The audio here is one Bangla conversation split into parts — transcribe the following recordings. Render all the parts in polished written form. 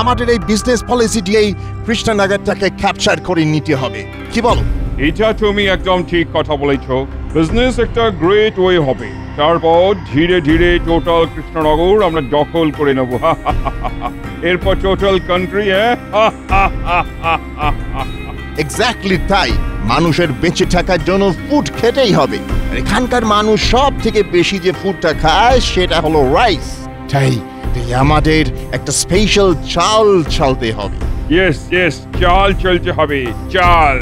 আমাদের এই বিজনেস পলিসি দিয়েই কৃষ্ণনগরটাকে ক্যাপচার করে নিতে হবে, কি বলো? এটা তুমি একদম ঠিক কথা বলেছো। বিজনেস একটা গ্রেট ওয়ে হবে, তারপর ধীরে ধীরে টোটাল কৃষ্ণনগর আমরা দখল করে নেবো। এরপর টোটাল কান্ট্রি। এক্স্যাক্টলি তাই। মানুষের বেঁচে থাকার জন্য ফুড খেতেই হবে। এখানকার মানুষ সব থেকে বেশি যে ফুডটা খায় সেটা হলো রাইস। তাই আমাদের একটা স্পেশাল চাল চালতে হবে। ইয়েস ইয়েস, চাল চলতে হবে, চাল।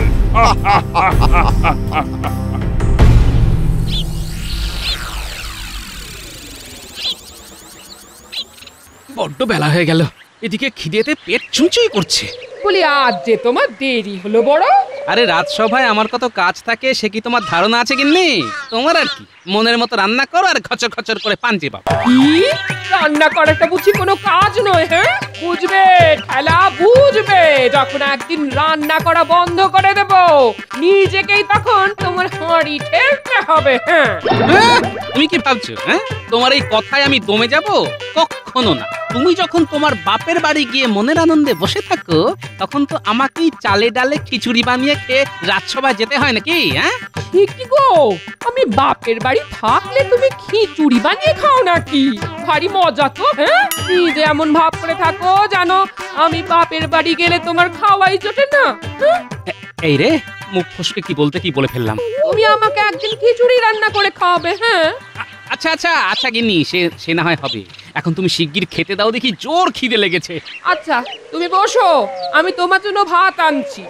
বড্ড বেলা হয়ে গেল, এদিকে খিদেতে পেট চুঁচুই করছে। বলি আজ যে তোমার দেরি হলো বড়। আরে রাজসভায় আমার কত কাজ থাকে সে কি তোমার ধারণা আছে গিন্নি? তোমার আর কি, মনের মতো রান্না করো আর খচর খচর করে পান চেপাও। কি রান্না করাটা বুঝি কোনো কাজ নয়? হ্যাঁ বুঝবে, ঠেলা বুঝবে। যখন একদিন রান্না করা বন্ধ করে দেব, নিজেকেই তখন তোমার হাঁড়ি ঠেলতে হবে। হ্যাঁ তুমি কি ভাবছো হ্যাঁ তোমার এই কথায় আমি দমে যাব? কখনো না। তুমি যখন তোমার বাপের বাড়ি গিয়ে মনের আনন্দে বসে থাকো, তখন তো আমাকেই চালে ডালে খিচুড়ি বানিয়ে খেয়ে রাজসভায় যেতে হয় নাকি? হ্যাঁ কি গো, আমি বাপের বাড়ি থাকলে তুমি খিচুড়ি বানিয়ে খাও নাকি? ভারী মজা তো। হ্যাঁ নিজে এমন ভাব করে থাকো জানো আমি বাপের বাড়ি গেলে তোমার খাওয়াই জোটে না। এই রে, মুখ ফসকে কি বলতে কি বলে ফেললাম। তুমি আমাকে একদিন খিচুড়ি রান্না করে খাওয়াবে। হ্যাঁ আচ্ছা আচ্ছা আচ্ছা গিন্নি, সে না হয় হবে। এখন তুমি শিগগির খেতে দাও, দেখি জোর খিদে লেগেছে। আচ্ছা তুমি বসো, আমি তোমার জন্য ভাত আনছি।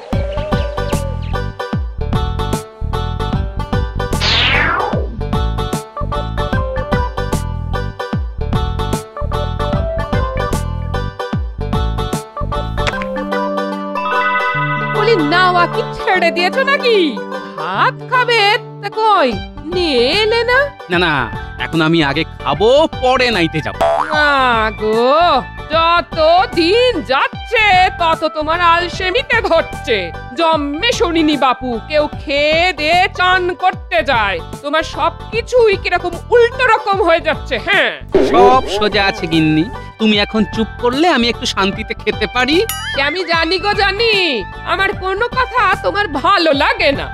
বলি নাওয়া কি ছেড়ে দিয়েছো নাকি? ভাত খাবে তা কই নিয়ে এলে না? না না, এখন আমি আগে খাবো, পরে নাইতে যাবো। গো যত দিন যাচ্ছে তত তোমার আলসেমিতে ধরছে। জন্মে শুনিনি বাপু কেউ খেয়ে দে চান করতে যায়। তোমার সবকিছুই কিরকম উল্টো রকম হয়ে যাচ্ছে। হ্যাঁ সব সোজা আছে গিন্নি, তুমি এখন চুপ করলে আমি একটু শান্তিতে খেতে পারি। সে আমি জানি গো জানি, আমার কোনো কথা তোমার ভালো লাগে না।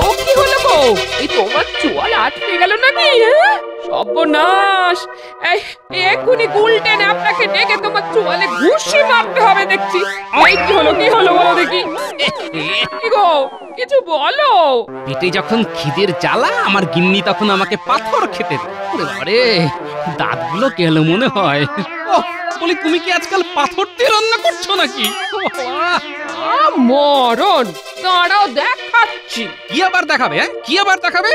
ও কি হলো গো, এই তোমার চোয়াল আটকে গেল নাকি? সর্বনাশ, এক্ষুনি গুলটেনে আপনাকে ডেকে তোমার চোয়ালে ঘুষি মারতে হবে দেখছি। এই কি হলো বলো দেখি। কি গো কিছু বলো। পেটে যখন খিদের জ্বালা, আমার গিন্নি তখন আমাকে পাথর খেতে দেয়। আরে দাঁতগুলো গেল মনে হয়। বলি তুমি কি আজকাল পাথর দিয়ে রান্না করছো নাকি? মরণ, দাঁড়াও দেখাচ্ছি। কি আবার দেখাবে? কি আবার দেখাবে?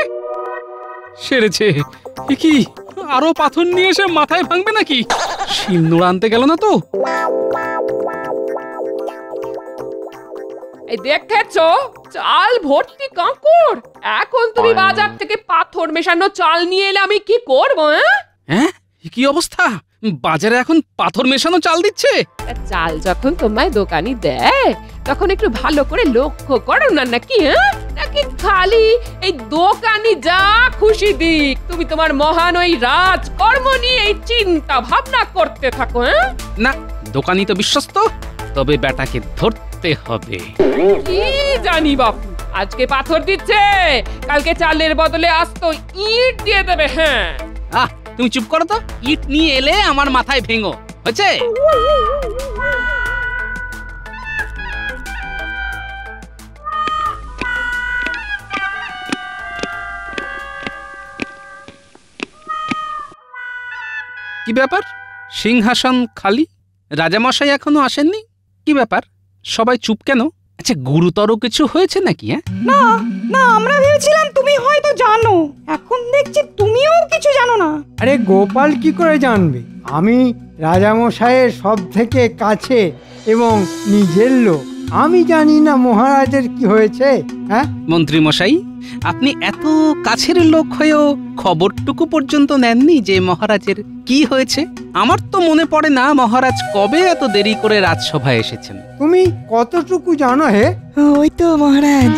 সেরেছে কি? আরো পাথর নিয়ে এসে মাথায় ভাঙবে নাকি? শিলনোড়া আনতে গেল না তো? এই দেখেছো চাল ভর্তি কাঁকড়। এখন তুমি বাজার থেকে পাথর মেশানো চাল নিয়ে এলে আমি কি করবো? হ্যাঁ কি অবস্থা, বাজারে এখন পাথর মেশানো চাল দিচ্ছে? চাল যখন তোমায় দোকানি দেয় তখন একটু ভালো করে লক্ষ্য করো না নাকি? নাকি খালি এই দোকানি যা খুশি দিক তুমি তোমার মহান ওই রাজকর্ম নিয়ে এই চিন্তা ভাবনা করতে থাকো? না, দোকানি তো বিশ্বস্ত, তবে বেটাকে ধরতে হবে। কি জানি বাপু, আজকে পাথর দিচ্ছে, কালকে চালের বদলে আস্ত ইট দিয়ে দেবে। হ্যাঁ তুমি চুপ করো তো, ইট নিয়ে এলে আমার মাথায় ভেঙো, হয়েছে? কি ব্যাপার, সিংহাসন খালি, রাজামশাই এখনো আসেননি? কি ব্যাপার, সবাই চুপ কেন? আচ্ছা গুরুতর কিছু হয়েছে নাকি? না না, আমরা ভেবেছিলাম তুমি হয়তো জানো, এখন দেখছি তুমিও কিছু জানো না। আরে গোপাল কি করে জানবে? আমি রাজামশাইয়ের সব থেকে কাছে এবং নিজের লোক, আমি জানি না মহারাজের কি হয়েছে? হ্যাঁ মন্ত্রী মশাই, আপনি এত কাছের লোক হয়েও খবরটুকু পর্যন্ত নেননি যে মহারাজের কি হয়েছে? আমার তো মনে পড়ে না মহারাজ কবে এত দেরি করে রাজসভায় এসেছেন। তুমি কতটুকু জানো হে? ওই তো মহারাজ,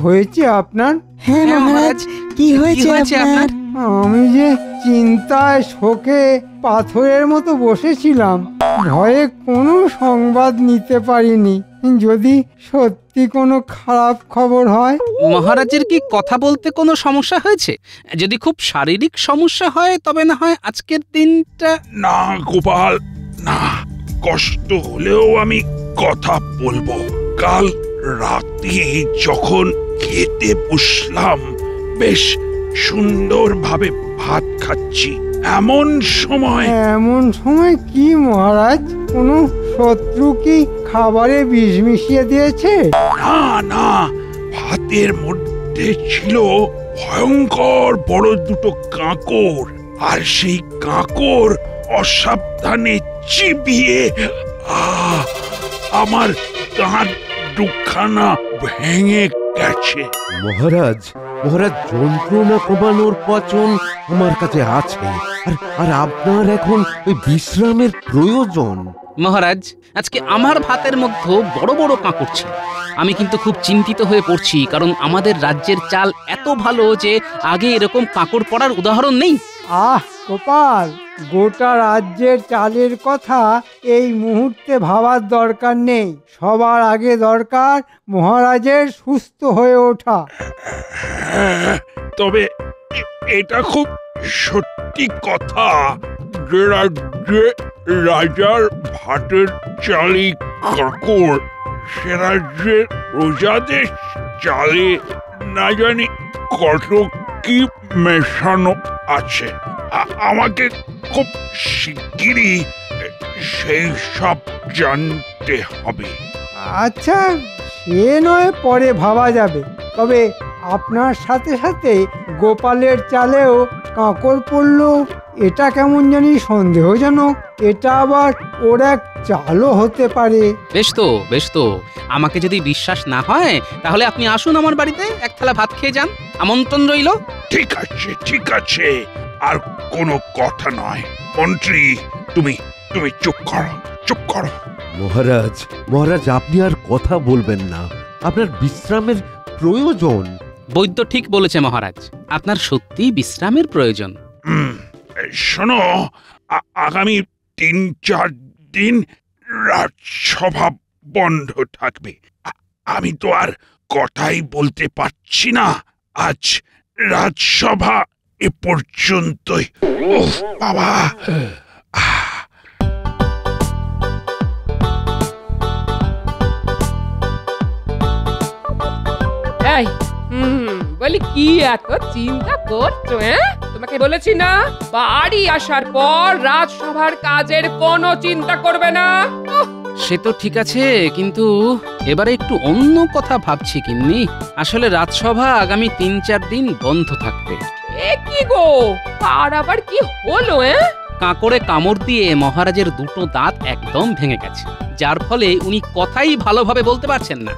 হয়েছে আপনার? হ্যাঁ মহারাজ, কি হয়েছে আপনার? আমি যে চিন্তায় শোকে পাথরের মতো বসেছিলাম, ভয়ে কোনো সংবাদ নিতে পারিনি। যদি সত্যি কোনো খারাপ খবর হয়। মহারাজের কি কথা বলতে কোনো সমস্যা হয়েছে? যদি খুব শারীরিক সমস্যা হয় তবে না হয় আজকের দিনটা। না গোপাল, না, কষ্ট হলেও আমি কথা বলবো। কাল রাতে যখন খেতে বসলাম, বেশ সুন্দরভাবে ভাত খাচ্ছি, এমন সময় কি মহারাজ? কোনো শত্রু কি খাবারে বিষ মিশিয়ে দিয়েছে? না না, ভাতের মধ্যে ছিল ভয়ঙ্কর বড় দুটো কাঁকড়, আর সেই কাঁকড় অসাবধানে চিবিয়ে আমার দাঁত দুখানা ভেঙে গেছে। মহারাজ, যন্ত্রণা কমানোর পচন আমার কাছে আছে, আর আপনার এখন ওই বিশ্রামের প্রয়োজন। মহারাজ, আজকে আমার ভাতের মধ্যে বড় বড় কাঁকড় ছিল। আমি কিন্তু খুব চিন্তিত হয়ে পড়ছি, কারণ আমাদের রাজ্যের চাল এত ভালো যে আগে এরকম কাঁকড় পড়ার উদাহরণ নেই। গোপাল, গোটা রাজ্যের চালের কথা এই মুহূর্তে ভাবার দরকার নেই। সবার আগে দরকার মহারাজের সুস্থ হয়ে ওঠা। তবে এটা খুব সত্যি কথা যে রাজ্যে রাজার ভাতের চালি কাঁকড়, সে রাজ্যের প্রজাদের চালে না জানি কত কি মেশানো আছে। আমাকে খুব শিগগিরই সেই সব জানতে হবে। আচ্ছা, সে নয় পরে ভাবা যাবে। তবে আপনার সাথে সাথে গোপালের চালেও কাঁকড় পড়ল, এটা কেমন জানি সন্দেহজনক। এটা আবার ওর এক চালও হতে পারে। বেশ তো, আমাকে যদি বিশ্বাস না হয় তাহলে আপনি আসুন আমার বাড়িতে, এক থালা ভাত খেয়ে যান। আমন্ত্রণ রইল। ঠিক আছে, আর কোনো কথা নয়। মন্ত্রী, তুমি চুপ করো। মহারাজ, আপনি আর কথা বলবেন না, আপনার বিশ্রামের প্রয়োজন। বৈদ্য ঠিক বলেছে মহারাজ, আপনার সত্যি বিশ্রামের প্রয়োজন। শোনো, আগামী 3-4 দিন রাজসভা বন্ধ থাকবে। আমি তো আর কথাই বলতে পারছি না। আজ রাজসভা এ পর্যন্তই। ওহ বাবা। এই বলি, কি এত চিন্তা করছো? তোমাকে বলেছি না, বাড়ি আসার পর রাজসভার কাজের কোনো চিন্তা করবে না। সে তো ঠিক আছে, কিন্তু এবারে একটু অন্য কথা ভাবছি গিন্নি। আসলে রাজসভা আগামী 3-4 দিন বন্ধ থাকবে। এ কি গো, আর আবার কি হলো? কাঁকড়ে কামড় দিয়ে মহারাজের দুটো দাঁত একদম ভেঙে গেছে, যার ফলে উনি কথাই ভালোভাবে বলতে পারছেন না।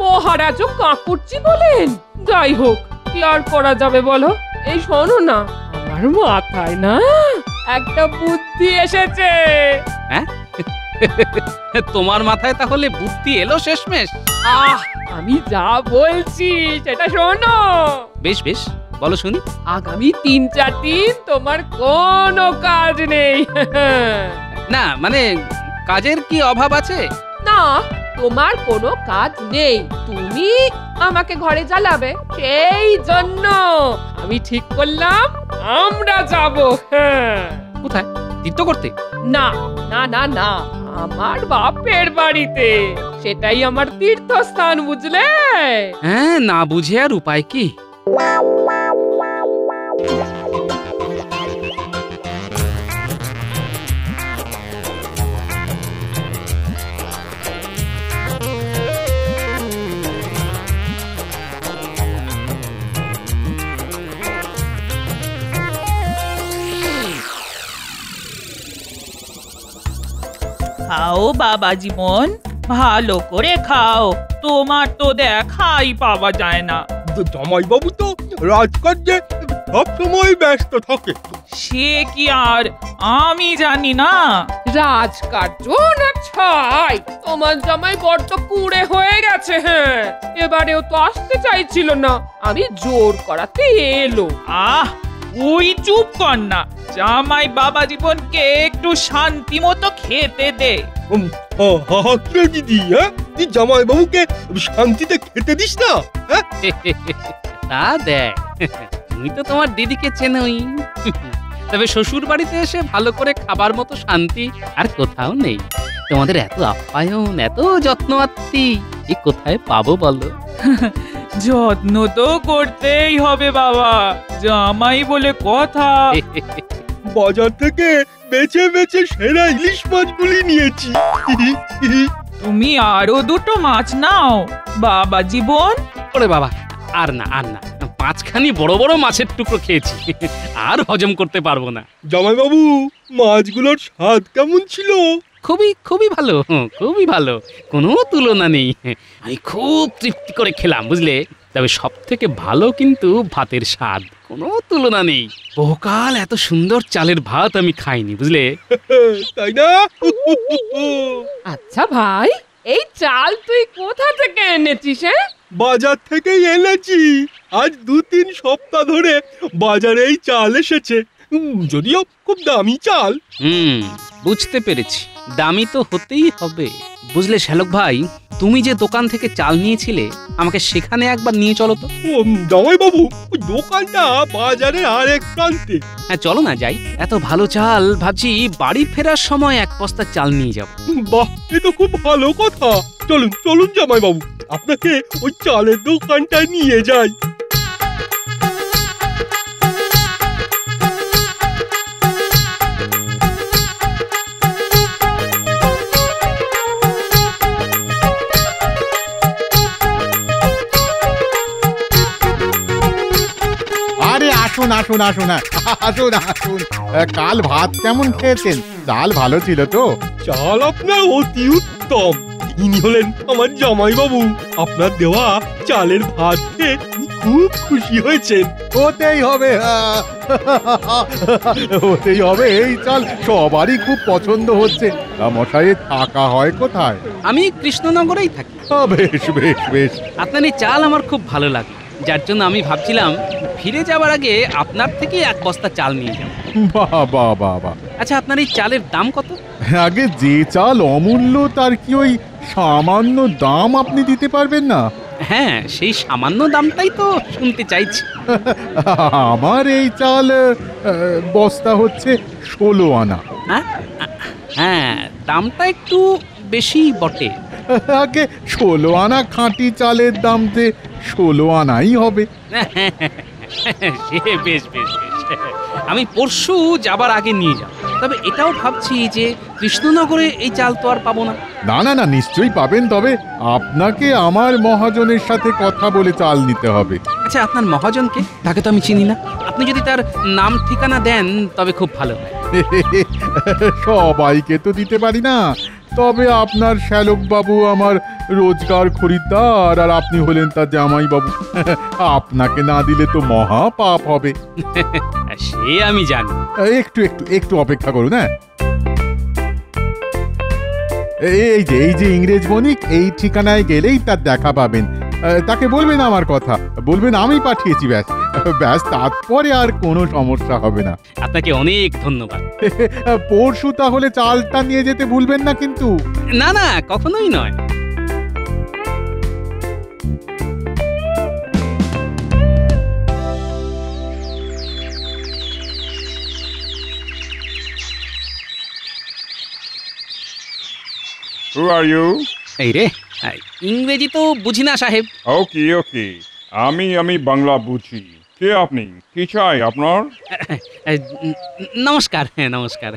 মহারাজও কাঁকড়চি বলেন? যাই হোক, কি আর করা যাবে বলো। এই শোনো না, আমার মাথায় না একটা বুদ্ধি এসেছে। তোমার মাথায় তাহলে বুদ্ধি এলো শেষমেশ? আমি যা বলছি সেটা শোনো। বেশ বলো শুনি। আগামী 3-4 দিন তোমার কোনো কাজ নেই। না মানে কাজের কি অভাব আছে? না, তোমার কোনো কাজ নেই। তুমি আমাকে ঘরে জ্বালাবে, সেই জন্য আমি ঠিক করলাম আমরা যাব। কোথায়? তীর্থ করতে? না, আমার বাপের বাড়িতে। সেটাই আমার তীর্থস্থান, বুঝলে? হ্যাঁ, না বুঝে আর উপায় কি? খাও বাবা জীবন, ভালো করে খাও, তোমার তো দেখাই পাওয়া যায় না। জামাইবাবু তো রাজকার্যে সব সময় ব্যস্ত থাকে। সে কি আর আমি জানি না। রাজকার্য না ছাই, তোমার জামাই বড্ড কুড়ে হয়ে গেছে। হ্যাঁ, এবারেও তো আসতে চাইছিল না, আমি জোর করাতে এলো। আহ ওই চুপ কর না, জামাই বাবা জীবনকে একটু শান্তি মতো খেতে দে। কি দিদি, হ্যাঁ তুই জামাই বাবুকে শান্তিতে খেতে দিস না? হ্যাঁ তা দেখ, তুমি তো তোমার দিদিকে চেনোই। তবে শ্বশুর বাড়িতে এসে ভালো করে খাবার মতো শান্তি আর কোথাও নেই। তোমাদের এত আপ্যায়ন, এত যত্ন আত্মি, এ কোথায় পাবো বলো? যত্ন তো করতেই হবে বাবা, জামাই বলে কথা। বাজার থেকে বেছে বেছে সেরা ইলিশ মাছগুলি নিয়েছি। তুমি আরো দুটো মাছ নাও বাবা জীবন। ওরে বাবা, আর না আর না, 5খানি বড় বড় মাছের টুকরো খেয়েছি, আর হজম করতে পারবো না। জামাই বাবু, মাছগুলোর স্বাদ কেমন ছিল? খুবই খুবই ভালো, খুবই ভালো, কোনো তুলনা নেই। আমি খুব তৃপ্তি করে খেলাম, বুঝলে। তবে সব থেকে ভালো কিন্তু ভাতের স্বাদ, কোনো তুলনা নেই। বহুকাল এত সুন্দর চালের ভাত আমি খাইনি, বুঝলে। তাই না? আচ্ছা ভাই, এই চাল তুই কোথা থেকে এনেছিস? বাজার থেকেই এনেছি। আজ 2-3 সপ্তাহ ধরে বাজারে এই চাল এসেছে। যদিও খুব দামি চাল। বুঝতে পেরেছি, দামি তো হতেই হবে। বুঝলে শ্যালক ভাই, তুমি যে দোকান থেকে চাল নিয়েছিলে, আমাকে সেখানে একবার নিয়ে চলো তো। জামাই বাবু, ওই দোকানটা বাজারের আরেক প্রান্তে। হ্যাঁ চলো না, যাই। এত ভালো চাল, ভাবছি বাড়ি ফেরার সময় 1 বস্তা চাল নিয়ে যাব। বাহ, এ তো খুব ভালো কথা। চলুন চলুন জামাই বাবু, আপনাকে ওই চালের দোকানটায় নিয়ে যাই। আসুন আসুন আসুন আসুন আসুন। কাল ভাত কেমন খেয়েছেন? চাল ভালো ছিল তো? চাল আপনার অতি উত্তম। ইনি হলেন আমার জামাই বাবু। আপনার দেওয়া চালের ভাত খেয়ে খুব খুশি হয়েছেন। হতেই হবে, হতেই হবে। এই চাল সবারই খুব পছন্দ হচ্ছে। মশাই থাকা হয় কোথায়? আমি কৃষ্ণনগরেই থাকি। বেশ বেশ বেশ। আপনার এই চাল আমার খুব ভালো লাগে, যার জন্য আমি ভাবছিলাম ফিরে যাওয়ার আগে আপনার থেকে 1 বস্তা চাল নিয়ে যাব। বাবা বাবা। আচ্ছা, আপনার এই চালের দাম কত? আগে যে চাল অমূল্য, তার কি ওই সামান্য দাম আপনি দিতে পারবেন না? হ্যাঁ, সেই সামান্য দামটাই তো শুনতে চাইছি। আমার এই চাল বস্তা হচ্ছে 16 আনা। হ্যাঁ, দামটা একটু বেশি বটে। আগে 16 আনা খাঁটি চালের দাম যে 16 আনাই হবে। সে বেশ বেশ বেশ, আমি পরশু যাবার আগে নিয়ে যাব। তবে এটাও ভাবছি যে কৃষ্ণনগরে এই চাল তো আর পাবো না। না না না, নিশ্চয়ই পাবেন। তবে আপনাকে আমার মহাজনের সাথে কথা বলে চাল নিতে হবে। আচ্ছা, আপনার মহাজনকে? তাকে তো আমি চিনি না। আপনি যদি তার নাম ঠিকানা দেন তবে খুব ভালো হয়। সবাইকে তো দিতে পারি না। তবে আপনার শ্যালক বাবু আমার রোজগার খরিদ্দার, আর আপনি হলেন তার জামাই বাবু। আপনাকে না দিলে তো মহা পাপ হবে। সে আমি জানি। একটু একটু একটু অপেক্ষা করুন। হ্যাঁ, এই যে ইংরেজ বণিক, এই ঠিকানায় গেলেই তার দেখা পাবেন। তাকে বলবেন আমার কথা, বলবেন আমি পাঠিয়েছি। ব্যাস ব্যাস, তারপরে আর কোনো সমস্যা হবে না। আপনাকে অনেক ধন্যবাদ। পরশু তাহলে চালটা নিয়ে যেতে ভুলবেন না কিন্তু। না না, কখনোই নয়। Who are you? এই রে, ইংরেজি তো বুঝি না সাহেব। ওকে ওকে, আমি বাংলা বুঝি। কে আপনি? কি চাই আপনার? নমস্কার। হ্যাঁ নমস্কার।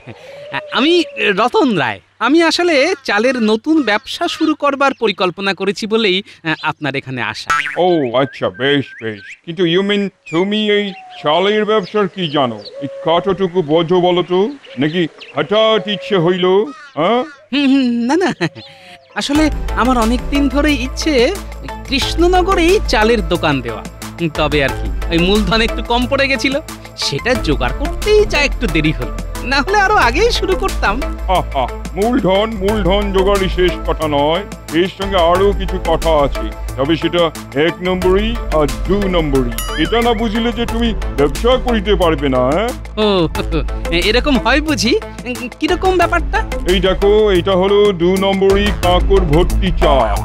আমি রতন রায়। আমি আসলে চালের নতুন ব্যবসা শুরু করবার পরিকল্পনা করেছি বলেই আপনার এখানে আসা। ও আচ্ছা, বেশ বেশ। কিন্তু ইউ মিন তুমি এই চালের ব্যবসার কি জানো? এই কতটুকু বোঝো বলো তো? নাকি হঠাৎ ইচ্ছে হইল? না না, আসলে আমার অনেক দিন ধরেই ইচ্ছে কৃষ্ণনগরেই চালের দোকান দেওয়া। তবে আর কি ওই মূলধন একটু কম পড়ে গেছিল, সেটা জোগাড় করতেই যা একটু দেরি হলো, না হলে আরো আগেই শুরু করতাম। মূলধন জোগাড়ি শেষ কথা নয়, এর সঙ্গে আরো কিছু কথা আছে। তবে সেটা 1 নম্বরই আর 2 নম্বরই। এটা না বুঝলে যে তুমি ব্যবসা করিতে পারবে না। ও এরকম হয় বুঝি? কিরকম ব্যাপারটা? এই দেখো, এটা হলো 2 নম্বরই কাঁকর ভর্তি চাল।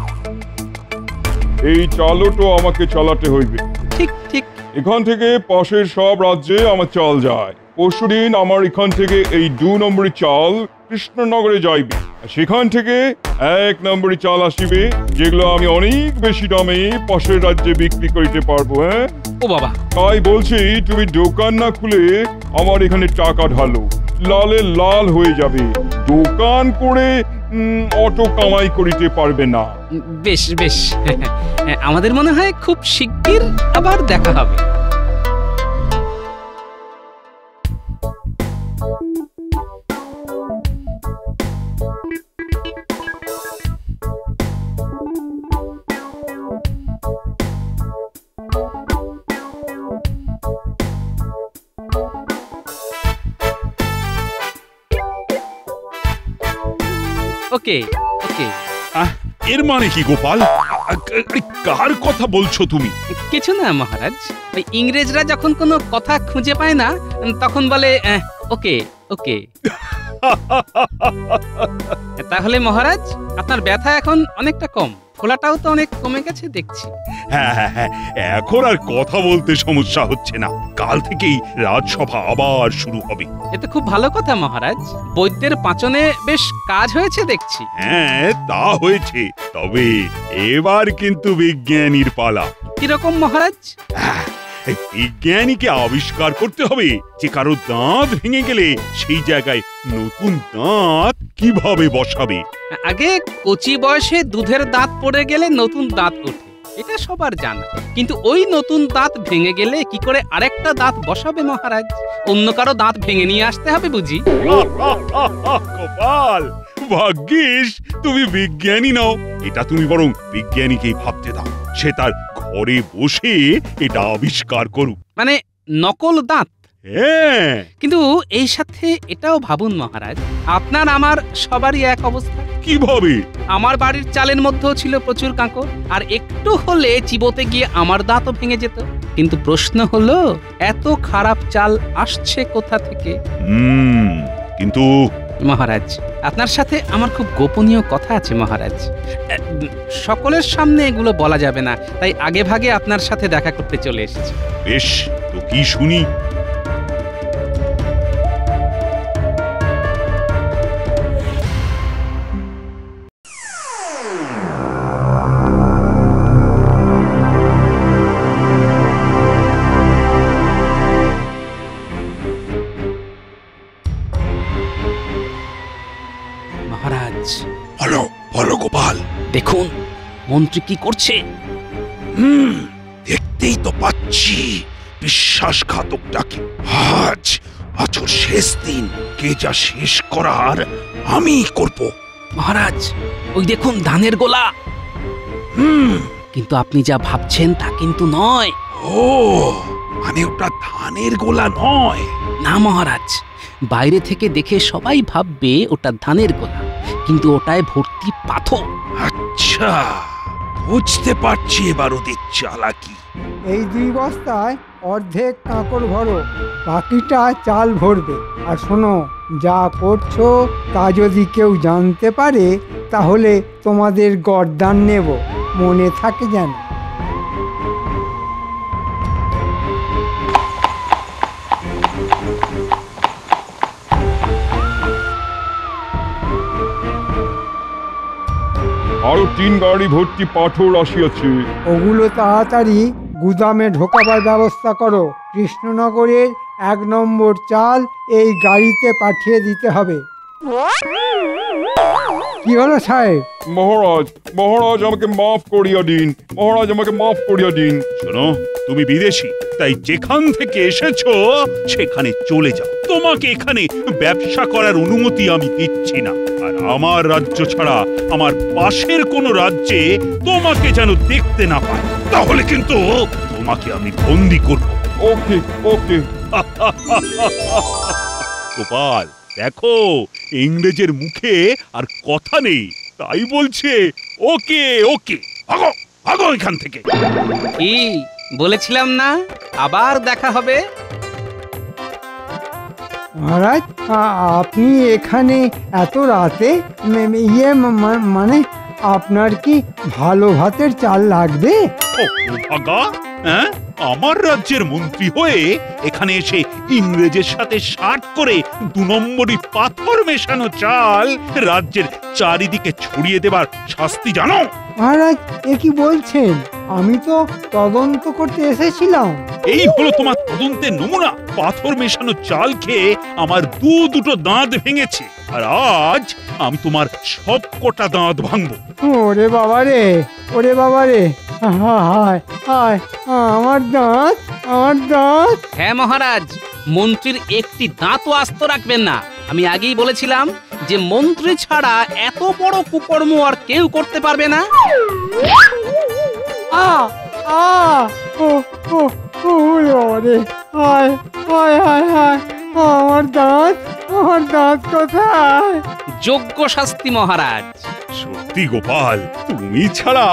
এই চালও তো আমাকে চালাতে হইবে। ঠিক ঠিক। এখান থেকে পাশের সব রাজ্যে আমার চাল যায়। পরশুদিন আমার এখান থেকে এই 2 নম্বরী চাল কৃষ্ণনগরে যাইবে, সেখান থেকে 1 নম্বরী চাল আসিবে, যেগুলো আমি অনেক বেশি দামে পাশের রাজ্যে বিক্রি করিতে পারবো। ও বাবা, তাই বলছি তুমি দোকান না খুলে আমার এখানে টাকা ঢালো, লালে লাল হয়ে যাবে। দোকান করে অত কামাই করিতে পারবে না। বেশ বেশ, আমাদের মনে হয় খুব শিগগির আবার দেখা হবে। ওকে ওকে। এর মানে কি গোপাল? কার কথা বলছো তুমি? কিছু না মহারাজ, ওই ইংরেজরা যখন কোনো কথা খুঁজে পায় না তখন বলে ওকে ওকে। তাহলে মহারাজ, আপনার ব্যথা এখন অনেকটা কম, ফোলাটাও তো অনেক কমে গেছে দেখছি। হ্যাঁ, এখন আর কথা বলতে সমস্যা হচ্ছে না। কাল থেকেই রাজসভা আবার শুরু হবে। এটা খুব ভালো কথা মহারাজ, বৈদ্যের পাচনে বেশ কাজ হয়েছে দেখছি। হ্যাঁ, তা হয়েছে, তবে এবার কিন্তু বিজ্ঞানীর পালা। কিরকম মহারাজ? বিজ্ঞানীকে আবিষ্কার করতে হবে যে কারো দাঁত ভেঙে গেলে সেই জায়গায় নতুন দাঁত কিভাবে বসাবে। আগে কচি বয়সে দুধের দাঁত পড়ে গেলে নতুন দাঁত ওঠে, এটা সবার জানা, কিন্তু ওই নতুন দাঁত ভেঙে গেলে কি করে আরেকটা দাঁত বসাবে মহারাজ? অন্য কারো দাঁত ভেঙে নিয়ে আসতে হবে বুঝি? গোপাল, ভাগ্যিস তুমি বিজ্ঞানী নও। এটা তুমি বরং বিজ্ঞানীকেই ভাবতে দাও, সে তার ঘরে বসে এটা আবিষ্কার করুক। মানে নকল দাঁত? হ্যাঁ, কিন্তু এই সাথে এটাও ভাবুন মহারাজ, আপনার আমার সবারই এক অবস্থা। কিভাবে? আমার বাড়ির চালের মধ্যেও ছিল প্রচুর কাঁকর, আর একটু হলে চিবোতে গিয়ে আমার দাঁতও ভেঙে যেত। কিন্তু প্রশ্ন হলো, এত খারাপ চাল আসছে কোথা থেকে? কিন্তু মহারাজ, আপনার সাথে আমার খুব গোপনীয় কথা আছে মহারাজ। সকলের সামনে এগুলো বলা যাবে না, তাই আগে ভাগে আপনার সাথে দেখা করতে চলে এসেছি। বেশ, তো কি শুনি? মহারাজ, বলো গোপাল। দেখুন মন্ত্রী কি করছে। দেখতেই তো পাচ্ছি বিশ্বাসঘাতকটাকে। আজ বছর শেষ দিন, কে যা শেষ করার আমি করব। মহারাজ, ওই দেখুন ধানের গোলা। কিন্তু আপনি যা ভাবছেন তা কিন্তু নয়। ও, মানে ওটা ধানের গোলা নয়? না মহারাজ, বাইরে থেকে দেখে সবাই ভাববে ওটা ধানের গোলা, কিন্তু ওটায় ভর্তি পাথর। আচ্ছা, বুঝতে পারছি এবার ওদের চালাকি। এই 2 বস্তায় অর্ধেক কাঁকড় ভরো, বাকিটা চাল ভরবে। আর শোনো, যা করছো তা যদি কেউ জানতে পারে তাহলে তোমাদের গর্দান নেব, মনে থাকে যেন। আরো 3 গাড়ি ভর্তি পাথর আসিয়াছে। ওগুলো তাড়াতাড়ি গুদামে ঢোকাবার ব্যবস্থা করো। কৃষ্ণনগরের 1 নম্বর চাল এই গাড়িতে পাঠিয়ে দিতে হবে। কি হলো সাহেব? মহারাজ আমাকে মাফ করিয়া দিন। মহারাজ আমাকে মাফ করিয়া দিন। শোনো, তুমি বিদেশি, তাই যেখান থেকে এসেছো সেখানে চলে যাও। তোমাকে এখানে ব্যবসা করার অনুমতি আমি দিচ্ছি না। আর আমার রাজ্য ছাড়া আমার পাশের কোনো রাজ্যে তোমাকে যেন দেখতে না পায়, তাহলে কিন্তু তোমাকে আমি বন্দি করব। ওকে ওকে। গোপাল দেখো, ইংরেজের মুখে আর কথা নেই, তাই বলছে ওকে ওকে। ভাগো ভাগো এখান থেকে। কি বলেছিলাম না আবার দেখা হবে? মহারাজ আপনি এখানে এত রাতে মানে আপনার কি ভালো ভাতের চাল লাগবে? ও ভাগা, হ্যাঁ আমার রাজ্যের মন্ত্রী হয়ে এখানে এসে ইংরেজের সাথে শার্ট করে 2 নম্বরই পাথর মেশানো চাল রাজ্যের চারিদিকে ছড়িয়ে দেবার শাস্তি জানো? মহারাজ এ কি বলছেন? আমি তো তদন্ত করতে এসেছিলাম। এই হলো তোমার তদন্তের নমুনা। পাথর মেশানো চাল খেয়ে আমার দুটো দাঁত ভেঙেছে, আর আজ আমি তোমার সব কটা দাঁত ভাঙবো। ওরে বাবা রে, ওরে বাবা রে, হায় হায়, আমার দাঁত, আমার দাঁত। হ্যাঁ মহারাজ, মন্ত্রীর একটি দাঁতও আস্ত রাখবেন না। আমি আগেই বলেছিলাম যে মন্ত্রী ছাড়া এত বড় কুকর্ম আর কেউ করতে পারবে না। আ আ ও ও ওরে, হায় হায় হায় হায়, আমার দাঁত, আমার দাঁত কোথায়? যোগ্য শাস্তি মহারাজ। সত্যি গোপাল, তুমি ছাড়া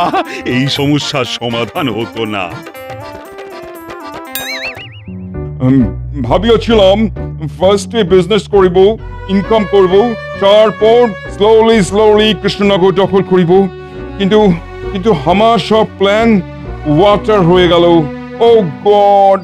এই সমস্যার সমাধান হতো না। ভাবিয়েছিলাম ফার্স্টে বিজনেস করিব, ইনকাম করব, তারপর স্লোলি কৃষ্ণনগর দখল করিব, কিন্তু আমার সব প্ল্যান ওয়াটার হয়ে গেল। ও গড!